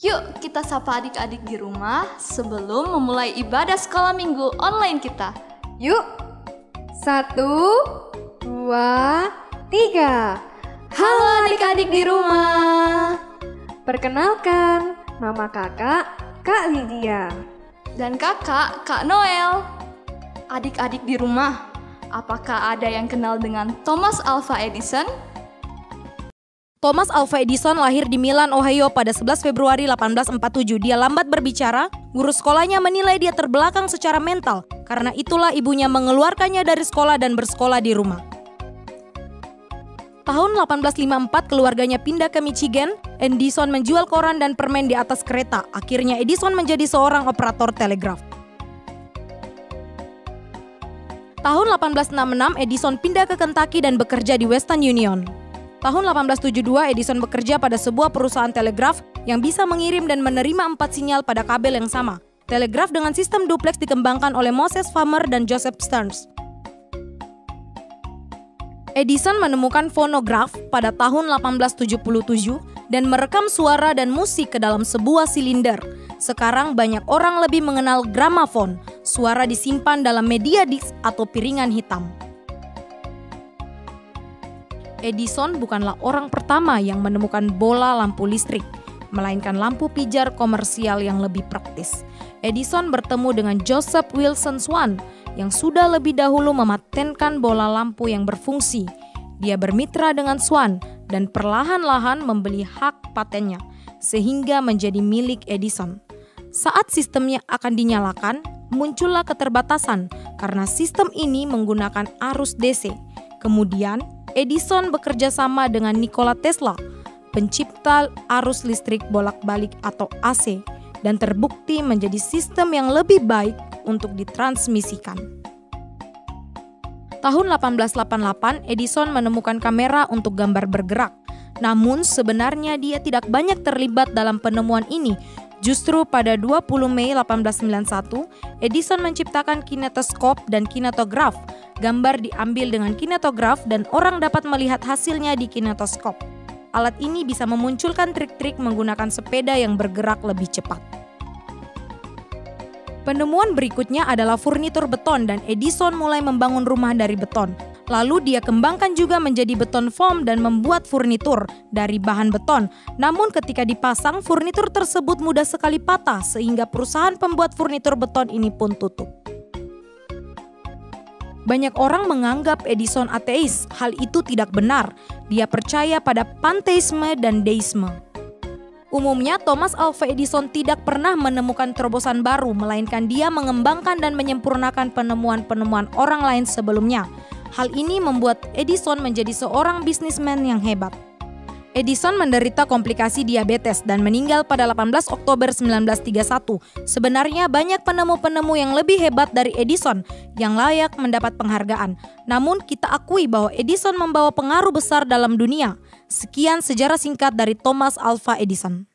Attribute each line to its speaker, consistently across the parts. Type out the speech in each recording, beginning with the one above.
Speaker 1: Yuk kita sapa adik-adik di rumah sebelum memulai ibadah sekolah minggu online kita.
Speaker 2: Yuk, 1, 2, 3.
Speaker 1: Halo adik-adik di rumah.
Speaker 2: Perkenalkan, nama kakak, Kak Lydia.
Speaker 1: Dan kakak, Kak Noel. Adik-adik di rumah, apakah ada yang kenal dengan Thomas Alva Edison?
Speaker 3: Thomas Alva Edison lahir di Milan, Ohio pada 11 Februari 1847. Dia lambat berbicara, guru sekolahnya menilai dia terbelakang secara mental. Karena itulah ibunya mengeluarkannya dari sekolah dan bersekolah di rumah. Tahun 1854 keluarganya pindah ke Michigan. Edison menjual koran dan permen di atas kereta. Akhirnya Edison menjadi seorang operator telegraf. Tahun 1866 Edison pindah ke Kentucky dan bekerja di Western Union. Tahun 1872 Edison bekerja pada sebuah perusahaan telegraf yang bisa mengirim dan menerima 4 sinyal pada kabel yang sama. Telegraf dengan sistem duplex dikembangkan oleh Moses Farmer dan Joseph Stearns. Edison menemukan fonograf pada tahun 1877 dan merekam suara dan musik ke dalam sebuah silinder. Sekarang banyak orang lebih mengenal gramafon. Suara disimpan dalam media disk atau piringan hitam. Edison bukanlah orang pertama yang menemukan bola lampu listrik, melainkan lampu pijar komersial yang lebih praktis. Edison bertemu dengan Joseph Wilson Swan yang sudah lebih dahulu mematenkan bola lampu yang berfungsi. Dia bermitra dengan Swan dan perlahan-lahan membeli hak patennya, sehingga menjadi milik Edison. Saat sistemnya akan dinyalakan, muncullah keterbatasan karena sistem ini menggunakan arus DC. Kemudian, Edison bekerja sama dengan Nikola Tesla, pencipta arus listrik bolak-balik atau AC, dan terbukti menjadi sistem yang lebih baik untuk ditransmisikan. Tahun 1888, Edison menemukan kamera untuk gambar bergerak. Namun sebenarnya dia tidak banyak terlibat dalam penemuan ini. Justru pada 20 Mei 1891, Edison menciptakan kinetoskop dan kinetograf. Gambar diambil dengan kinetograf dan orang dapat melihat hasilnya di kinetoskop. Alat ini bisa memunculkan trik-trik menggunakan sepeda yang bergerak lebih cepat. Penemuan berikutnya adalah furnitur beton dan Edison mulai membangun rumah dari beton. Lalu dia kembangkan juga menjadi beton foam dan membuat furnitur dari bahan beton. Namun ketika dipasang, furnitur tersebut mudah sekali patah sehingga perusahaan pembuat furnitur beton ini pun tutup. Banyak orang menganggap Edison ateis. Hal itu tidak benar. Dia percaya pada panteisme dan deisme. Umumnya Thomas Alva Edison tidak pernah menemukan terobosan baru, melainkan dia mengembangkan dan menyempurnakan penemuan-penemuan orang lain sebelumnya. Hal ini membuat Edison menjadi seorang bisnismen yang hebat. Edison menderita komplikasi diabetes dan meninggal pada 18 Oktober 1931. Sebenarnya banyak penemu-penemu yang lebih hebat dari Edison yang layak mendapat penghargaan. Namun kita akui bahwa Edison membawa pengaruh besar dalam dunia. Sekian sejarah singkat dari Thomas Alva Edison.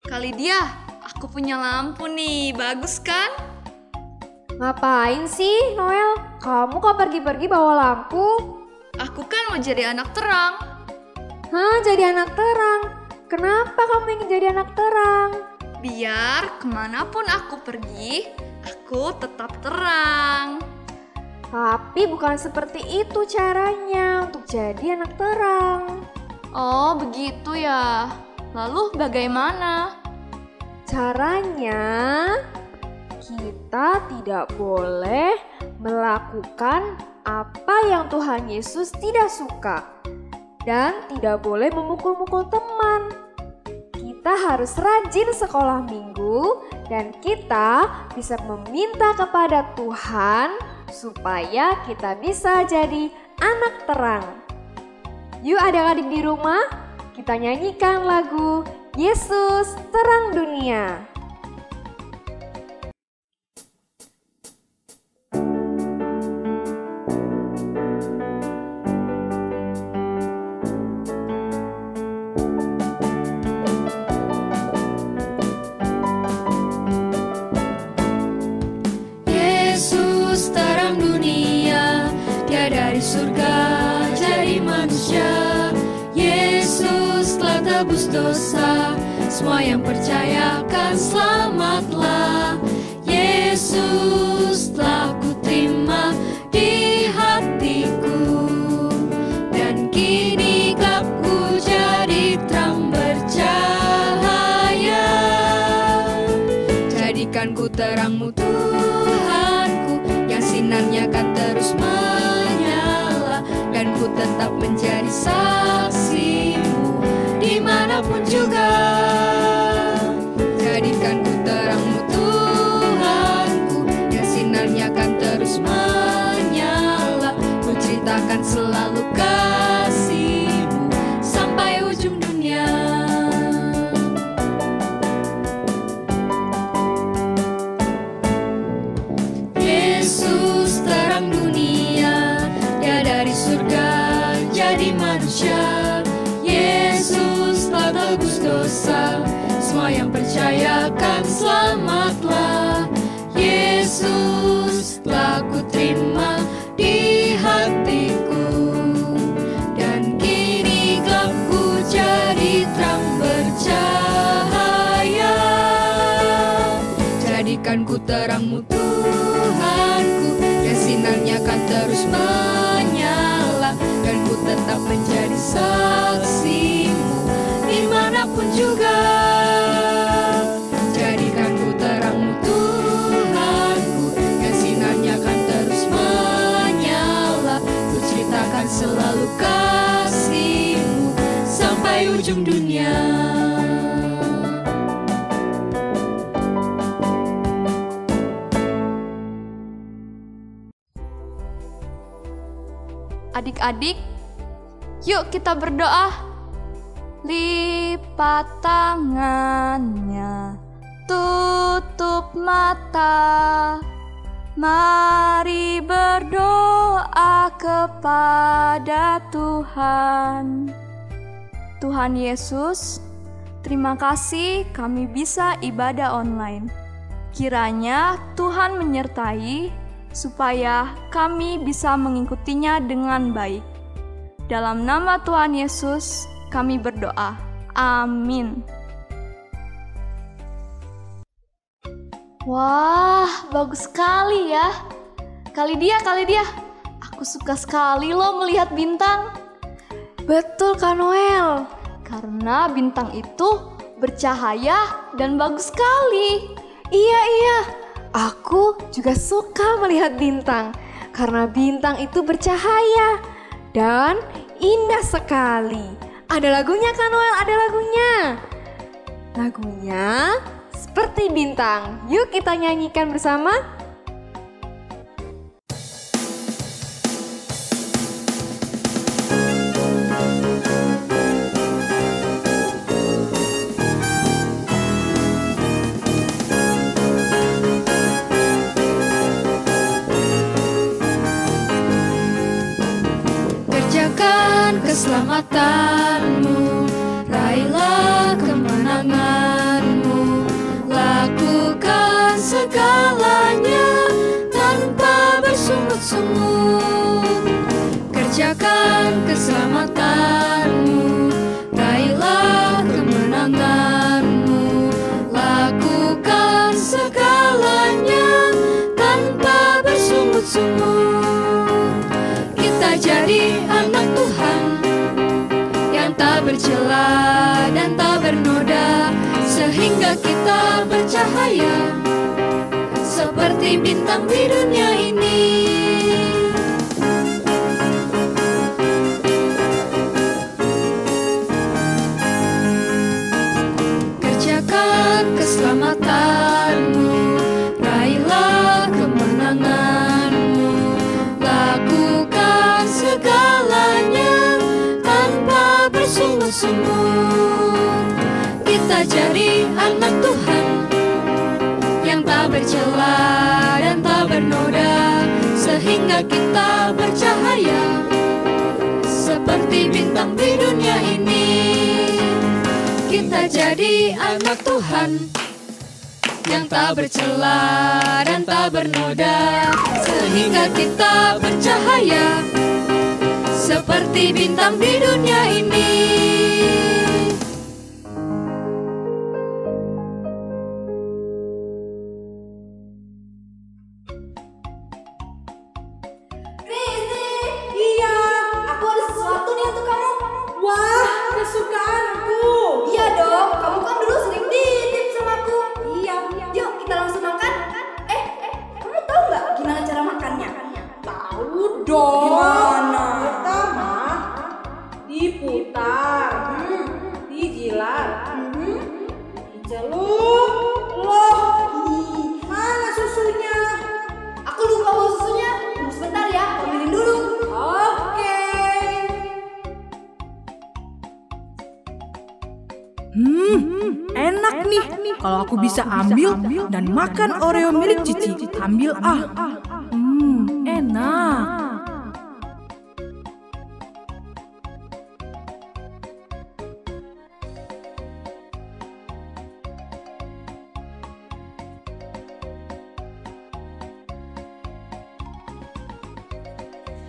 Speaker 1: Kak Lydia, aku punya lampu nih, bagus kan?
Speaker 2: Ngapain sih, Noel? Kamu kok pergi-pergi bawa lampu?
Speaker 1: Aku kan mau jadi anak terang.
Speaker 2: Hah, jadi anak terang? Kenapa kamu ingin jadi anak terang?
Speaker 1: Biar kemanapun aku pergi, aku tetap terang.
Speaker 2: Tapi bukan seperti itu caranya untuk jadi anak terang.
Speaker 1: Oh, begitu ya. Lalu bagaimana?
Speaker 2: Caranya, kita tidak boleh melakukan apa yang Tuhan Yesus tidak suka. Dan tidak boleh memukul-mukul teman. Kita harus rajin sekolah minggu dan kita bisa meminta kepada Tuhan supaya kita bisa jadi anak terang. Yuk adik-adik di rumah, kita nyanyikan lagu Yesus Terang Dunia.
Speaker 4: Dari surga jadi manusia, Yesus telah tebus dosa, semua yang percayakan selamatlah. Yesus telah ku terima di hatiku, dan kini gelapku jadi terang bercahaya. Jadikan ku terang-Mu Tuhanku, yang sinarnya kan terus menyala, dan ku tetap menjadi saksi-Mu dimanapun juga. Jadikan ku terang-Mu Tuhanku, yang sinarnya kan terus menyala, ku ceritakan selalu kasih-Mu sampai ujung dunia. Yesus terang dunia, Dia dari surga jadi manusia. Yesus telah tebus dosa, semua yang percayakan selamatlah. Yesus telah ku terima di hatiku, dan kini gelapku jadi terang bercahaya. Jadikan ku terang-Mu Tuhanku, yang sinarnya kan terus menyala, dan ku tetap menjadi saksi-Mu dimanapun juga. Jadikan ku terang-Mu Tuhanku, yang sinarnya kan terus menyala, ku ceritakan selalu kasih-Mu sampai ujung dunia.
Speaker 1: Adik-adik, yuk kita berdoa. Lipat tangannya, tutup mata. Mari berdoa kepada Tuhan. Tuhan Yesus, terima kasih kami bisa ibadah online. Kiranya Tuhan menyertai supaya kami bisa mengikutinya dengan baik. Dalam nama Tuhan Yesus, kami berdoa. Amin. Wah, bagus sekali ya. Kali dia. Aku suka sekali loh melihat bintang.
Speaker 2: Betul Kak Noel.
Speaker 1: Karena bintang itu bercahaya dan bagus sekali.
Speaker 2: Iya. Aku juga suka melihat bintang, karena bintang itu bercahaya dan indah sekali. Ada lagunya Kak Noel, ada lagunya. Lagunya seperti bintang. Yuk kita nyanyikan bersama.
Speaker 4: Keselamatan-Mu, raihlah kemenangan-Mu, lakukan segalanya tanpa bersungut-sungut. Kerjakan keselamatan-Mu, raihlah kemenangan-Mu, lakukan segalanya tanpa bersungut-sungut. Kita jadi anak Tuhan yang tak bercela dan tak bernoda, sehingga kita bercahaya seperti bintang di dunia ini. Kerjakan keselamatan-Mu, raihlah kemenangan-Mu, lakukan segalanya tanpa bersungut-sungut. Kita jadi anak Tuhan yang tak bercela dan tak bernoda, sehingga kita bercahaya seperti bintang di dunia ini. Kita jadi anak Tuhan yang tak bercela dan tak bernoda, sehingga kita bercahaya seperti bintang di dunia ini.
Speaker 2: kamu kan dulu sering titip sama aku. Iya, yuk kita langsung makan. Kamu tahu nggak gimana cara makannya?
Speaker 5: Tahu dong.
Speaker 2: Gimana?
Speaker 5: Pertama, diputar, dijilat, dicelup. Loh, mana susunya?
Speaker 2: Aku lupa bawa susunya. Tunggu sebentar ya, ambilin dulu.
Speaker 5: Oke.
Speaker 6: Enak nih. Kalau aku bisa ambil dan makan Oreo milik Cici, ambil ah. Enak.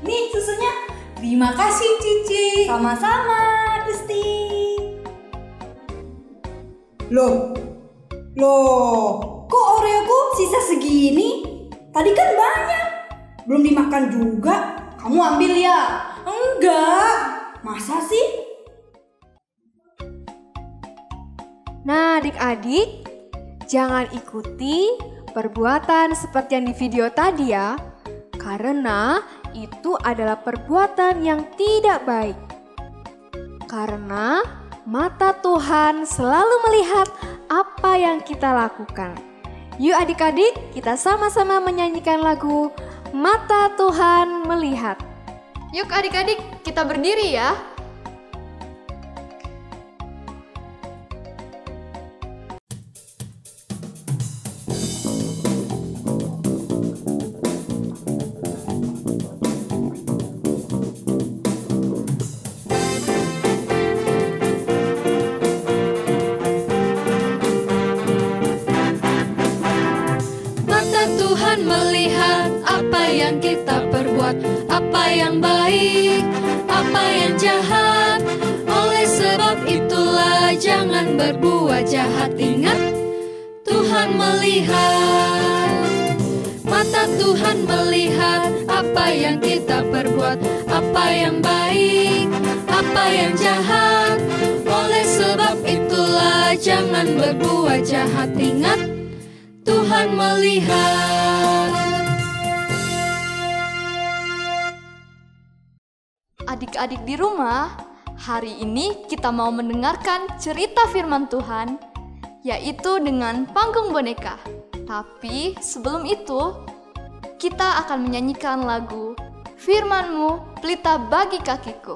Speaker 2: Nih susunya.
Speaker 5: Terima kasih Cici.
Speaker 2: Sama-sama, Gusti.
Speaker 5: Loh, kok Oreoku sisa segini? Tadi kan banyak. Belum dimakan juga.
Speaker 2: Kamu ambil ya?
Speaker 5: Enggak. Masa sih?
Speaker 2: Nah, adik-adik, jangan ikuti perbuatan seperti yang di video tadi ya. Karena itu adalah perbuatan yang tidak baik. Karena mata Tuhan selalu melihat apa yang kita lakukan. Yuk adik-adik, kita sama-sama menyanyikan lagu Mata Tuhan Melihat.
Speaker 1: Yuk adik-adik, kita berdiri ya.
Speaker 4: Tuhan melihat apa yang kita perbuat, apa yang baik, apa yang jahat. Oleh sebab itulah jangan berbuat jahat. Ingat, Tuhan melihat. Mata Tuhan melihat apa yang kita perbuat, apa yang baik, apa yang jahat. Oleh sebab itulah jangan berbuat jahat. Ingat, Tuhan melihat.
Speaker 1: Adik-adik di rumah, hari ini kita mau mendengarkan cerita firman Tuhan, yaitu dengan panggung boneka. Tapi sebelum itu, kita akan menyanyikan lagu Firman-Mu Pelita Bagi Kakiku.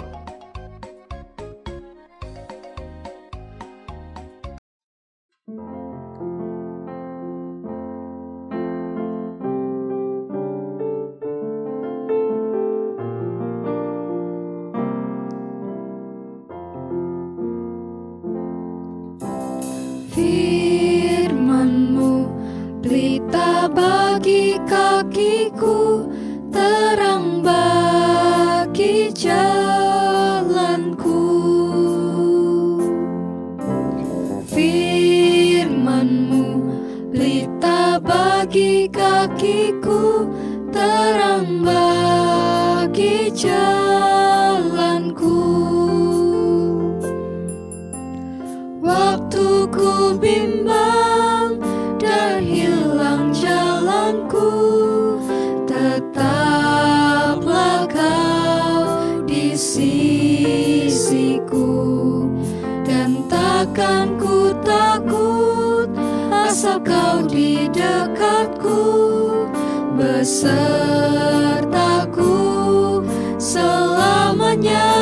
Speaker 4: Firman-Mu pelita bagi kakiku, terang bagi jalanku. Firman-Mu pelita bagi kakiku, terang bagi jalanku. Waktu ku bimbang dan hilang jalanku, tetaplah Kau di sisiku. Dan takkan ku takut asal Kau di dekatku, besertaku selamanya.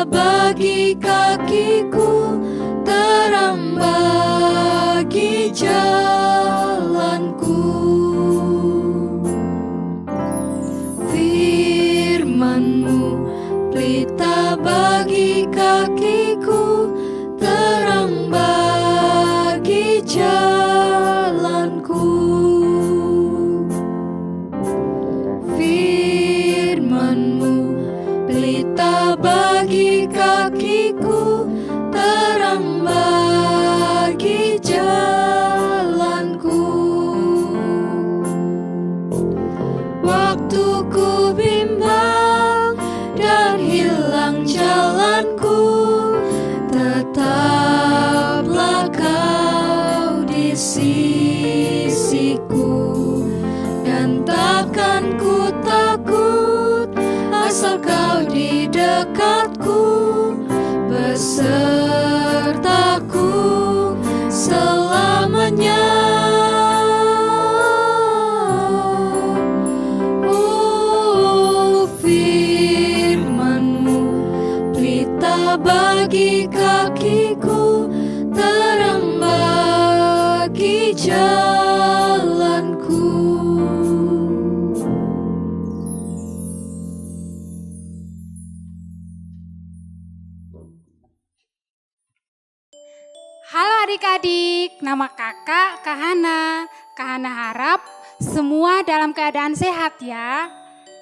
Speaker 4: Bagi kakiku, terang bagi jalanku. Firman-Mu pelita bagi kakiku, jalanku.
Speaker 7: Halo adik-adik, nama kakak Kahana. Kahana harap semua dalam keadaan sehat ya.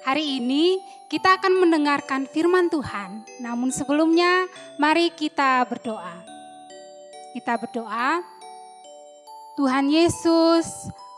Speaker 7: Hari ini kita akan mendengarkan firman Tuhan. Namun sebelumnya mari kita berdoa. Kita berdoa. Tuhan Yesus,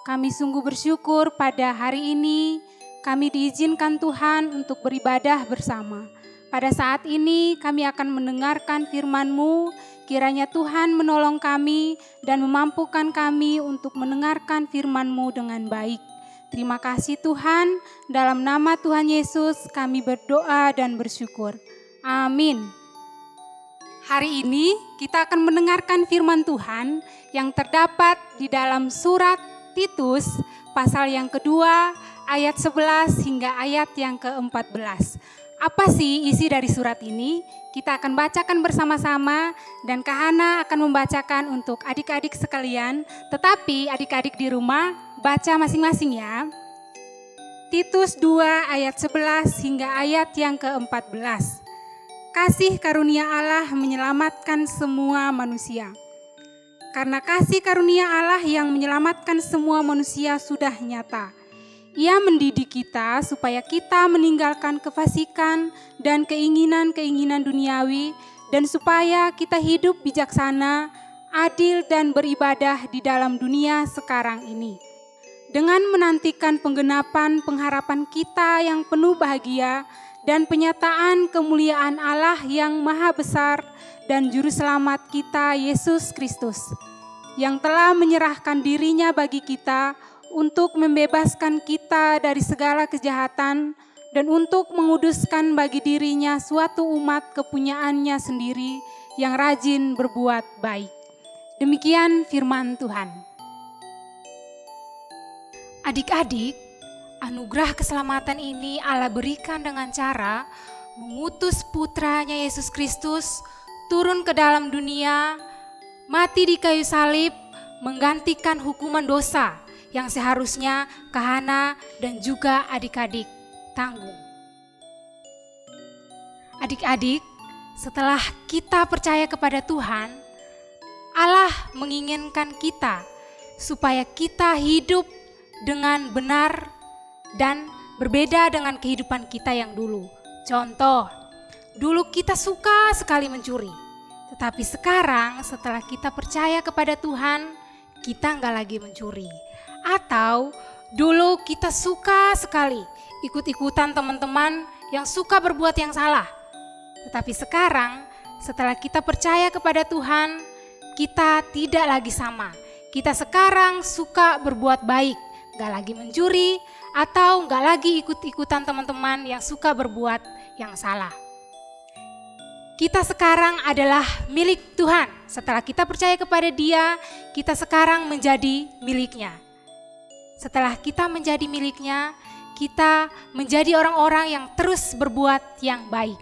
Speaker 7: kami sungguh bersyukur pada hari ini kami diizinkan Tuhan untuk beribadah bersama. Pada saat ini kami akan mendengarkan firman-Mu. Kiranya Tuhan menolong kami dan memampukan kami untuk mendengarkan firman-Mu dengan baik. Terima kasih Tuhan, dalam nama Tuhan Yesus kami berdoa dan bersyukur. Amin. Hari ini kita akan mendengarkan firman Tuhan yang terdapat di dalam surat Titus pasal yang kedua ayat 11 hingga ayat yang ke-14. Apa sih isi dari surat ini? Kita akan bacakan bersama-sama dan Kahana akan membacakan untuk adik-adik sekalian. Tetapi adik-adik di rumah baca masing-masing ya. Titus 2 ayat 11 hingga ayat yang ke-14. Kasih karunia Allah menyelamatkan semua manusia. Karena kasih karunia Allah yang menyelamatkan semua manusia sudah nyata. Ia mendidik kita supaya kita meninggalkan kefasikan dan keinginan-keinginan duniawi dan supaya kita hidup bijaksana, adil dan beribadah di dalam dunia sekarang ini. Dengan menantikan penggenapan pengharapan kita yang penuh bahagia dan penyataan kemuliaan Allah yang maha besar dan juru selamat kita Yesus Kristus yang telah menyerahkan dirinya bagi kita untuk membebaskan kita dari segala kejahatan dan untuk menguduskan bagi dirinya suatu umat kepunyaannya sendiri yang rajin berbuat baik. Demikian firman Tuhan. Adik-adik, anugerah keselamatan ini Allah berikan dengan cara mengutus putranya Yesus Kristus turun ke dalam dunia, mati di kayu salib, menggantikan hukuman dosa yang seharusnya Kahana dan juga adik-adik tanggung. Adik-adik, setelah kita percaya kepada Tuhan, Allah menginginkan kita supaya kita hidup dengan benar dan berbeda dengan kehidupan kita yang dulu. Contoh, dulu kita suka sekali mencuri, tetapi sekarang setelah kita percaya kepada Tuhan, kita nggak lagi mencuri. Atau dulu kita suka sekali ikut-ikutan teman-teman yang suka berbuat yang salah. Tetapi sekarang setelah kita percaya kepada Tuhan, kita tidak lagi sama. Kita sekarang suka berbuat baik, gak lagi mencuri atau gak lagi ikut-ikutan teman-teman yang suka berbuat yang salah. Kita sekarang adalah milik Tuhan. Setelah kita percaya kepada Dia, kita sekarang menjadi miliknya. Setelah kita menjadi miliknya, kita menjadi orang-orang yang terus berbuat yang baik.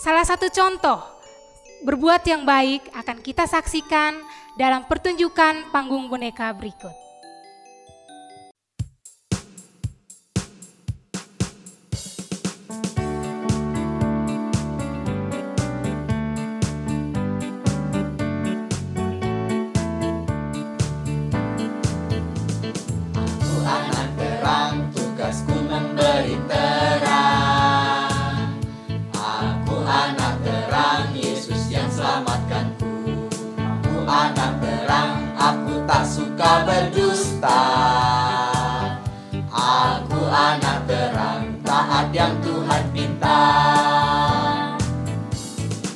Speaker 7: Salah satu contoh berbuat yang baik akan kita saksikan dalam pertunjukan panggung boneka berikut.
Speaker 8: Memberi terang. Aku anak terang, Yesus yang selamatkanku. Aku anak terang, aku tak suka berdusta. Aku anak terang, taat yang Tuhan pinta.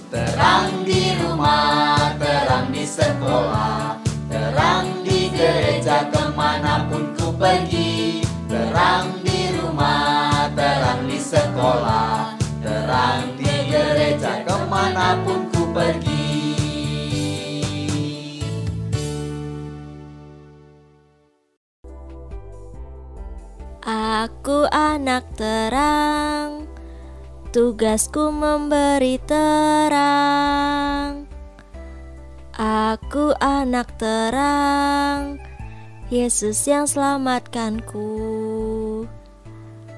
Speaker 8: Terang di rumah, terang di sekolah, terang di gereja kemanapun ku pergi. Terang di rumah, terang di sekolah, terang di gereja kemanapun ku pergi.
Speaker 9: Aku anak terang, tugasku memberi terang. Aku anak terang, Yesus yang selamatkanku.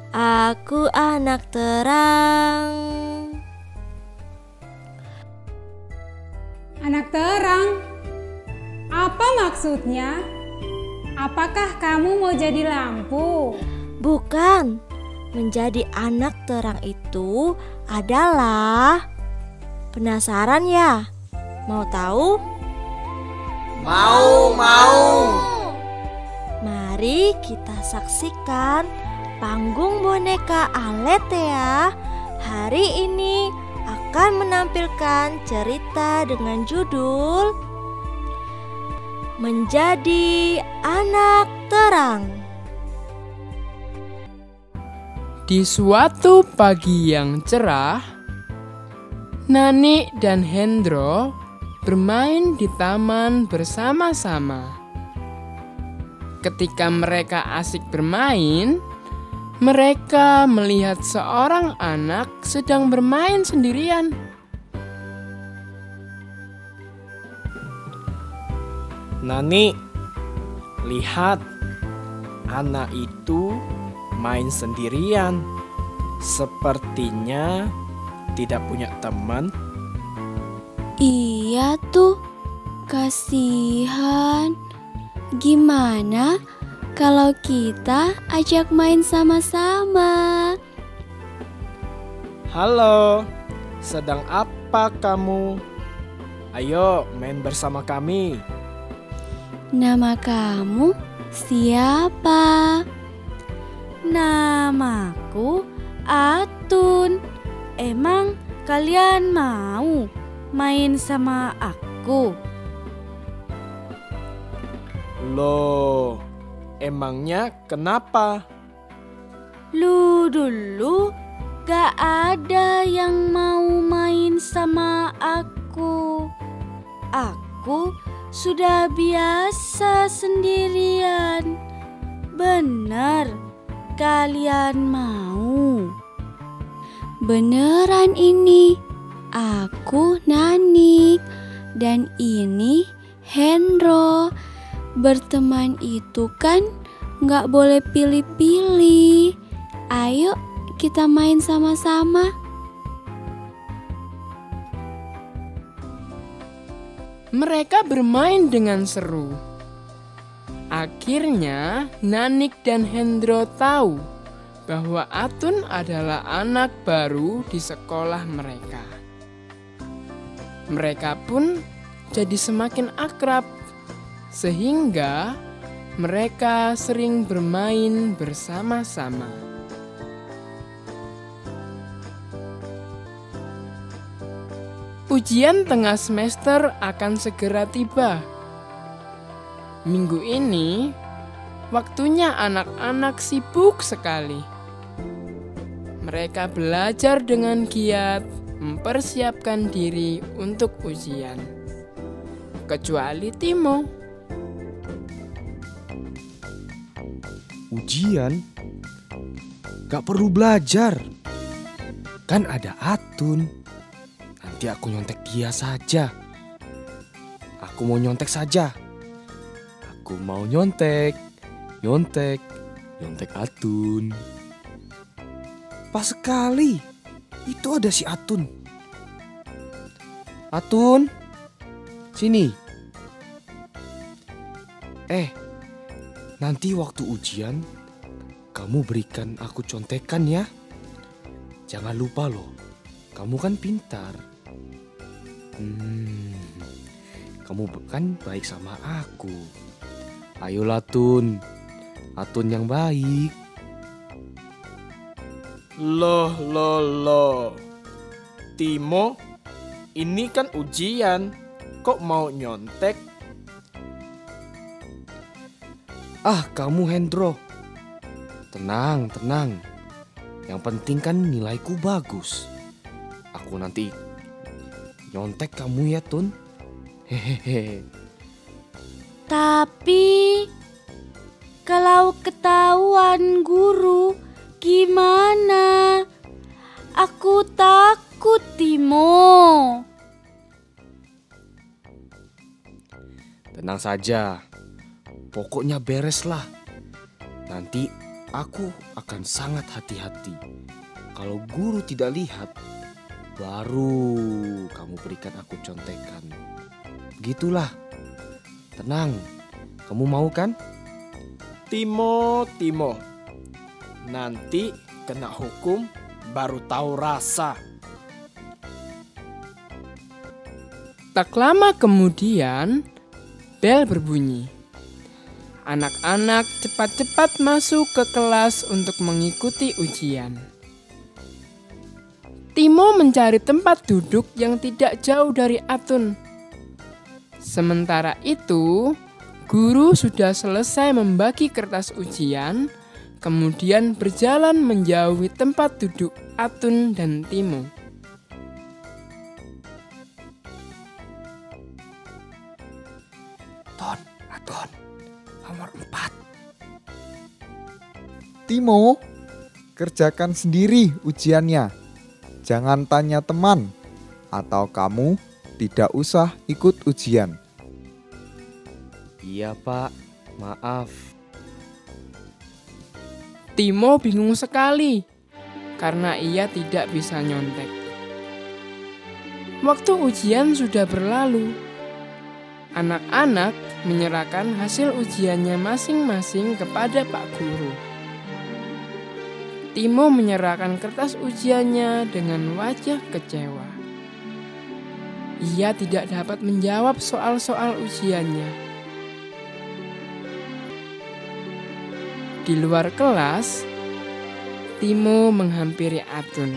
Speaker 9: Aku anak terang.
Speaker 7: Anak terang, apa maksudnya? Apakah kamu mau jadi lampu?
Speaker 9: Bukan, menjadi anak terang itu adalah... Penasaran ya? Mau tahu?
Speaker 8: Mau.
Speaker 9: Mari kita saksikan panggung boneka Aletea hari ini akan menampilkan cerita dengan judul Menjadi Anak Terang.
Speaker 10: Di suatu pagi yang cerah, Nani dan Hendro bermain di taman bersama-sama. Ketika mereka asik bermain, mereka melihat seorang anak sedang bermain sendirian.
Speaker 11: Nani, lihat, anak itu main sendirian. Sepertinya tidak punya teman.
Speaker 12: Iya tuh, kasihan. Gimana kalau kita ajak main sama-sama?
Speaker 11: Halo, sedang apa kamu? Ayo main bersama kami.
Speaker 12: Nama kamu siapa?
Speaker 13: Namaku Atun. Emang kalian mau main sama aku?
Speaker 11: Loh, emangnya kenapa?
Speaker 13: Lu dulu gak ada yang mau main sama aku. Aku sudah biasa sendirian. Benar, kalian mau?
Speaker 12: Beneran ini, aku Nanik dan ini Hendro. Berteman itu kan gak boleh pilih-pilih. Ayo kita main sama-sama.
Speaker 10: Mereka bermain dengan seru. Akhirnya Nanik dan Hendro tahu bahwa Atun adalah anak baru di sekolah mereka. Mereka pun jadi semakin akrab, sehingga mereka sering bermain bersama-sama. Ujian tengah semester akan segera tiba. Minggu ini, waktunya anak-anak sibuk sekali. Mereka belajar dengan giat mempersiapkan diri untuk ujian. Kecuali Timo.
Speaker 14: Ujian? Gak perlu belajar. Kan ada Atun. Nanti aku nyontek dia saja. Aku mau nyontek saja. Aku mau nyontek Atun. Pas sekali, itu ada si Atun. Atun, sini. Nanti waktu ujian, kamu berikan aku contekan ya. Jangan lupa loh, kamu kan pintar. Kamu kan baik sama aku. Ayolah Tun, Atun yang baik.
Speaker 11: Loh. Timo, ini kan ujian. Kok mau nyontek?
Speaker 14: Kamu Hendro. Tenang. Yang penting kan nilaiku bagus. Aku nanti nyontek kamu ya Tun. Hehehe.
Speaker 13: Tapi kalau ketahuan guru gimana? Aku takut, Timo.
Speaker 14: Tenang saja. Pokoknya bereslah. Nanti aku akan sangat hati-hati. Kalau guru tidak lihat, baru kamu berikan aku contekan. Begitulah. Tenang, kamu mau kan?
Speaker 11: Timo. Nanti kena hukum baru tahu rasa.
Speaker 10: Tak lama kemudian, bel berbunyi. Anak-anak cepat-cepat masuk ke kelas untuk mengikuti ujian. Timo mencari tempat duduk yang tidak jauh dari Atun. Sementara itu, guru sudah selesai membagi kertas ujian, kemudian berjalan menjauhi tempat duduk Atun dan Timo.
Speaker 14: Atun, nomor 4.
Speaker 15: Timo, kerjakan sendiri ujiannya. Jangan tanya teman, atau kamu tidak usah ikut ujian.
Speaker 14: Iya Pak, maaf.
Speaker 10: Timo bingung sekali karena ia tidak bisa nyontek. Waktu ujian sudah berlalu. Anak-anak menyerahkan hasil ujiannya masing-masing kepada Pak Guru. Timo menyerahkan kertas ujiannya dengan wajah kecewa. Ia tidak dapat menjawab soal-soal ujiannya. Di luar kelas, Timo menghampiri Atun.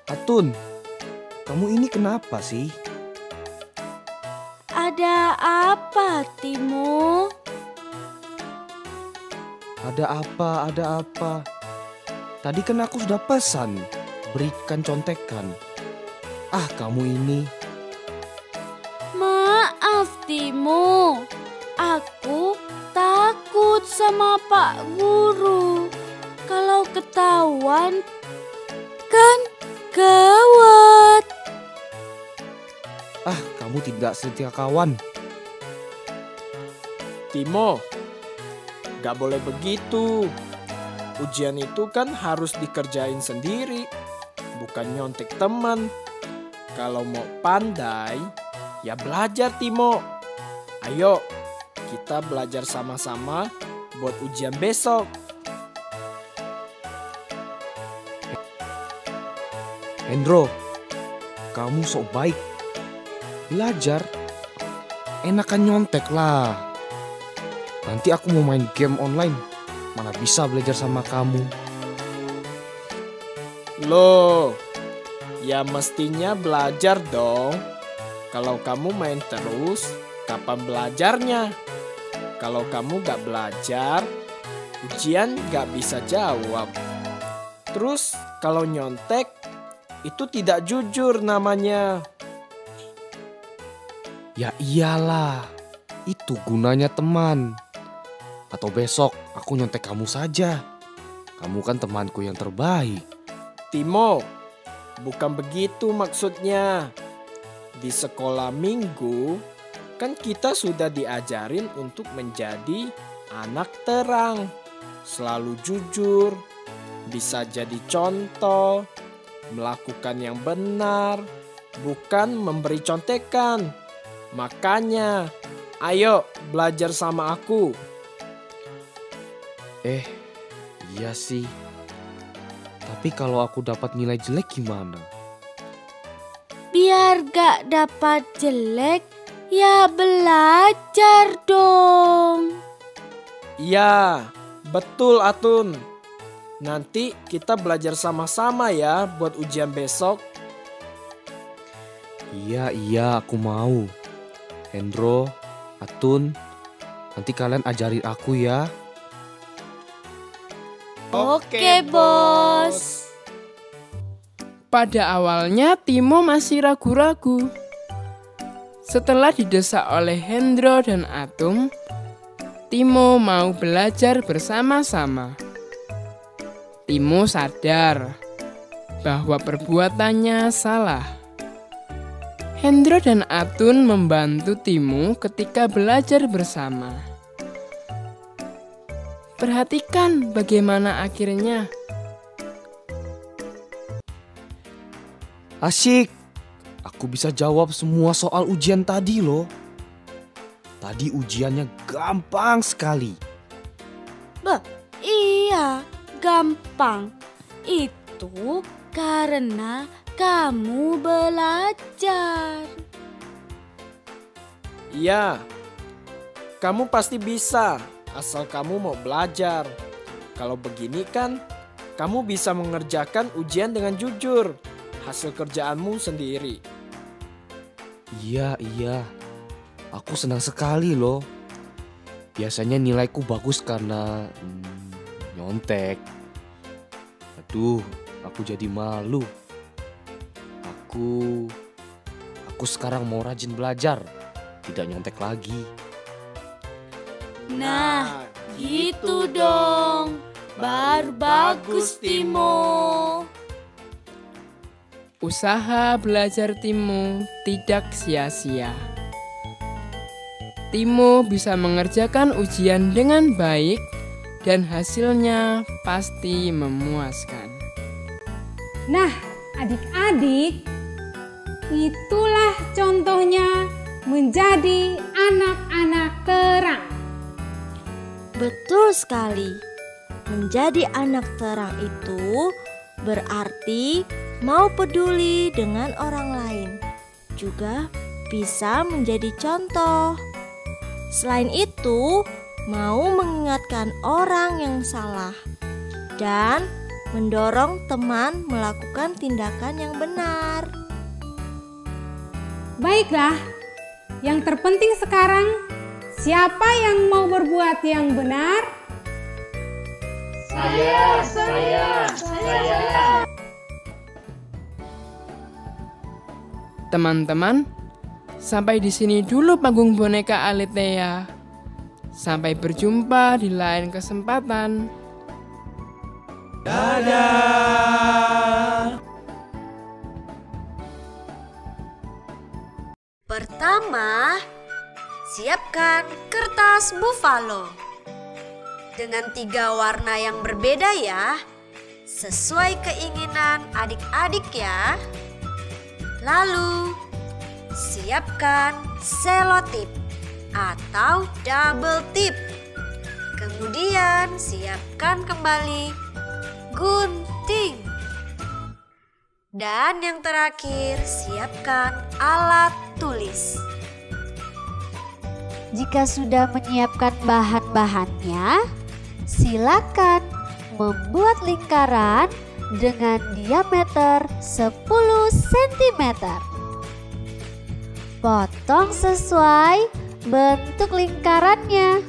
Speaker 14: Atun, kamu ini kenapa sih?
Speaker 13: Ada apa, Timo?
Speaker 14: Ada apa? Tadi kan aku sudah pesan, berikan contekan. Kamu ini.
Speaker 13: Maaf, Timo. Aku takut sama Pak Guru. Kalau ketahuan, kan gawat.
Speaker 14: Kamu tidak setia kawan.
Speaker 11: Timo, gak boleh begitu. Ujian itu kan harus dikerjain sendiri, bukan nyontek teman. Kalau mau pandai, ya belajar Timo. Ayo, kita belajar sama-sama buat ujian besok.
Speaker 14: Hendro, kamu sok baik. Belajar, enakan nyontek lah. Nanti aku mau main game online, mana bisa belajar sama kamu.
Speaker 11: Loh, ya mestinya belajar dong. Kalau kamu main terus, kapan belajarnya? Kalau kamu gak belajar, ujian gak bisa jawab. Terus kalau nyontek, itu tidak jujur namanya.
Speaker 14: Ya iyalah, itu gunanya teman. Atau besok aku nyontek kamu saja. Kamu kan temanku yang terbaik.
Speaker 11: Timo, bukan begitu maksudnya. Di sekolah minggu, kan kita sudah diajarin untuk menjadi anak terang. Selalu jujur, bisa jadi contoh, melakukan yang benar, bukan memberi contekan. Makanya, ayo belajar sama aku.
Speaker 14: Iya sih. Tapi kalau aku dapat nilai jelek gimana?
Speaker 13: Biar gak dapat jelek, ya belajar dong.
Speaker 11: Iya, betul Atun. Nanti kita belajar sama-sama ya buat ujian besok.
Speaker 14: Iya, aku mau. Hendro, Atun, nanti kalian ajarin aku ya.
Speaker 13: Oke, Bos.
Speaker 10: Pada awalnya Timo masih ragu-ragu. Setelah didesak oleh Hendro dan Atung, Timo mau belajar bersama-sama. Timo sadar bahwa perbuatannya salah. Hendro dan Atun membantu Timo ketika belajar bersama. Perhatikan bagaimana akhirnya.
Speaker 14: Asyik, aku bisa jawab semua soal ujian tadi loh. Tadi ujiannya gampang sekali.
Speaker 13: Iya, gampang. Itu karena kamu belajar.
Speaker 11: Iya, kamu pasti bisa asal kamu mau belajar. Kalau begini kan, kamu bisa mengerjakan ujian dengan jujur. Hasil kerjaanmu sendiri.
Speaker 14: Iya. Aku senang sekali loh. Biasanya nilaiku bagus karena nyontek. Aduh, aku jadi malu. Aku sekarang mau rajin belajar, tidak nyontek lagi.
Speaker 13: Nah, gitu dong. Baru bagus, Timo.
Speaker 10: Usaha belajar Timo tidak sia-sia. Timo bisa mengerjakan ujian dengan baik dan hasilnya pasti memuaskan.
Speaker 7: Nah, adik-adik, itulah contohnya menjadi anak-anak terang.
Speaker 9: Betul sekali. Menjadi anak terang itu berarti mau peduli dengan orang lain. Juga bisa menjadi contoh. Selain itu, mau mengingatkan orang yang salah dan mendorong teman melakukan tindakan yang benar.
Speaker 7: Baiklah, yang terpenting sekarang, siapa yang mau berbuat yang benar?
Speaker 8: Saya.
Speaker 10: Teman-teman, sampai di sini dulu panggung boneka Aletheia. Sampai berjumpa di lain kesempatan.
Speaker 8: Dadah.
Speaker 16: Pertama, siapkan kertas buffalo dengan 3 warna yang berbeda ya, sesuai keinginan adik-adik ya. Lalu, siapkan selotip atau double tip. Kemudian, siapkan kembali gunting. Dan yang terakhir, siapkan alat tulis.
Speaker 17: Jika sudah menyiapkan bahan-bahannya, silakan membuat lingkaran dengan diameter 10 cm. Potong sesuai bentuk lingkarannya.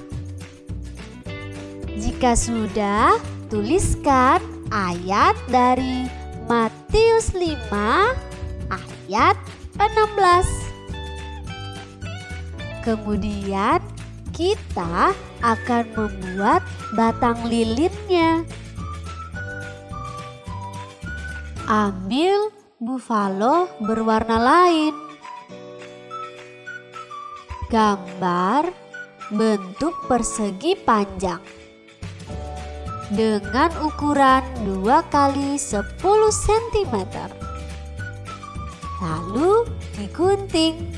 Speaker 17: Jika sudah, tuliskan ayat dari Matius 5 ayat 16. Kemudian kita akan membuat batang lilinnya. Ambil buffalo berwarna lain. Gambar bentuk persegi panjang dengan ukuran 2 kali 10 cm. Lalu digunting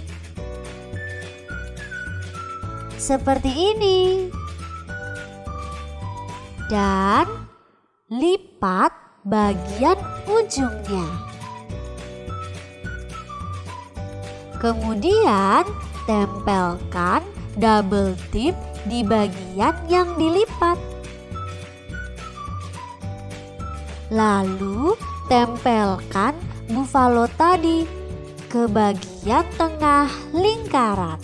Speaker 17: seperti ini dan lipat bagian ujungnya. Kemudian tempelkan double tip di bagian yang dilipat. Lalu tempelkan buffalo tadi ke bagian tengah lingkaran.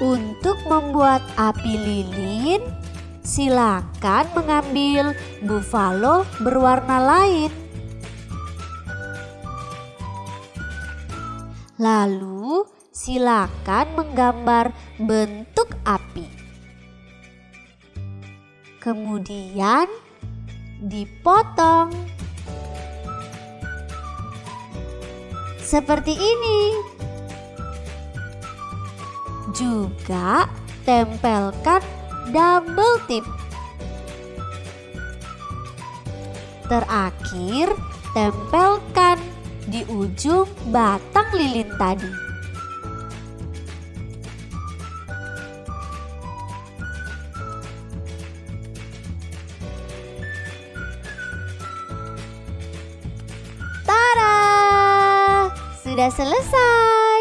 Speaker 17: Untuk membuat api lilin, silakan mengambil buffalo berwarna lain. Lalu silakan menggambar bentuk api. kemudian dipotong. Seperti ini. Juga tempelkan double tip. Terakhir, tempelkan di ujung batang lilin tadi. Tada! Sudah selesai.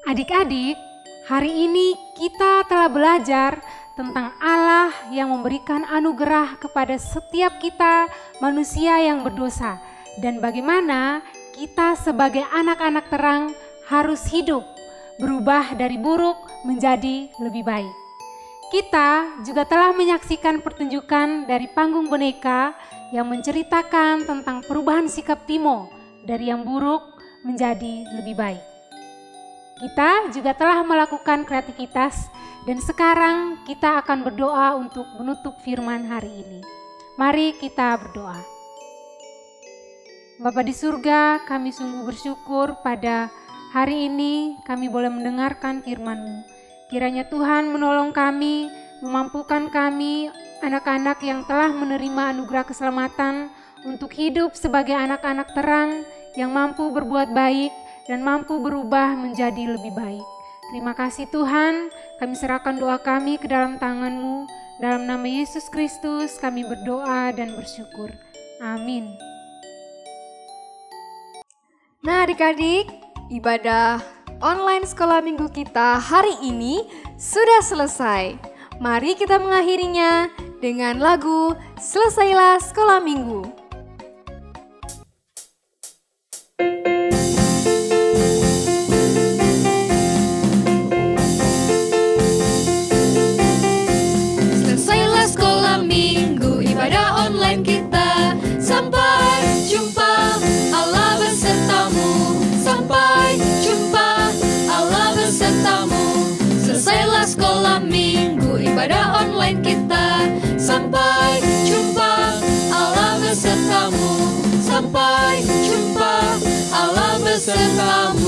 Speaker 7: Adik-adik, hari ini kita telah belajar tentang Allah yang memberikan anugerah kepada setiap kita manusia yang berdosa dan bagaimana kita sebagai anak-anak terang harus hidup berubah dari buruk menjadi lebih baik. Kita juga telah menyaksikan pertunjukan dari panggung boneka yang menceritakan tentang perubahan sikap Timo dari yang buruk menjadi lebih baik. Kita juga telah melakukan kreativitas dan sekarang kita akan berdoa untuk menutup firman hari ini. Mari kita berdoa. Bapa di surga, kami sungguh bersyukur pada hari ini kami boleh mendengarkan firman-Mu. Kiranya Tuhan menolong kami, memampukan kami, anak-anak yang telah menerima anugerah keselamatan untuk hidup sebagai anak-anak terang yang mampu berbuat baik dan mampu berubah menjadi lebih baik. Terima kasih Tuhan, kami serahkan doa kami ke dalam tangan-Mu. Dalam nama Yesus Kristus kami berdoa dan bersyukur. Amin.
Speaker 2: Nah adik-adik, ibadah online sekolah minggu kita hari ini sudah selesai. Mari kita mengakhirinya dengan lagu Selesailah Sekolah Minggu.
Speaker 4: Kita sampai jumpa, Allah besertamu. Sampai jumpa, Allah besertamu. Selesailah sekolah minggu, ibadah online kita. Sampai jumpa, Allah besertamu. Sampai jumpa, Allah besertamu.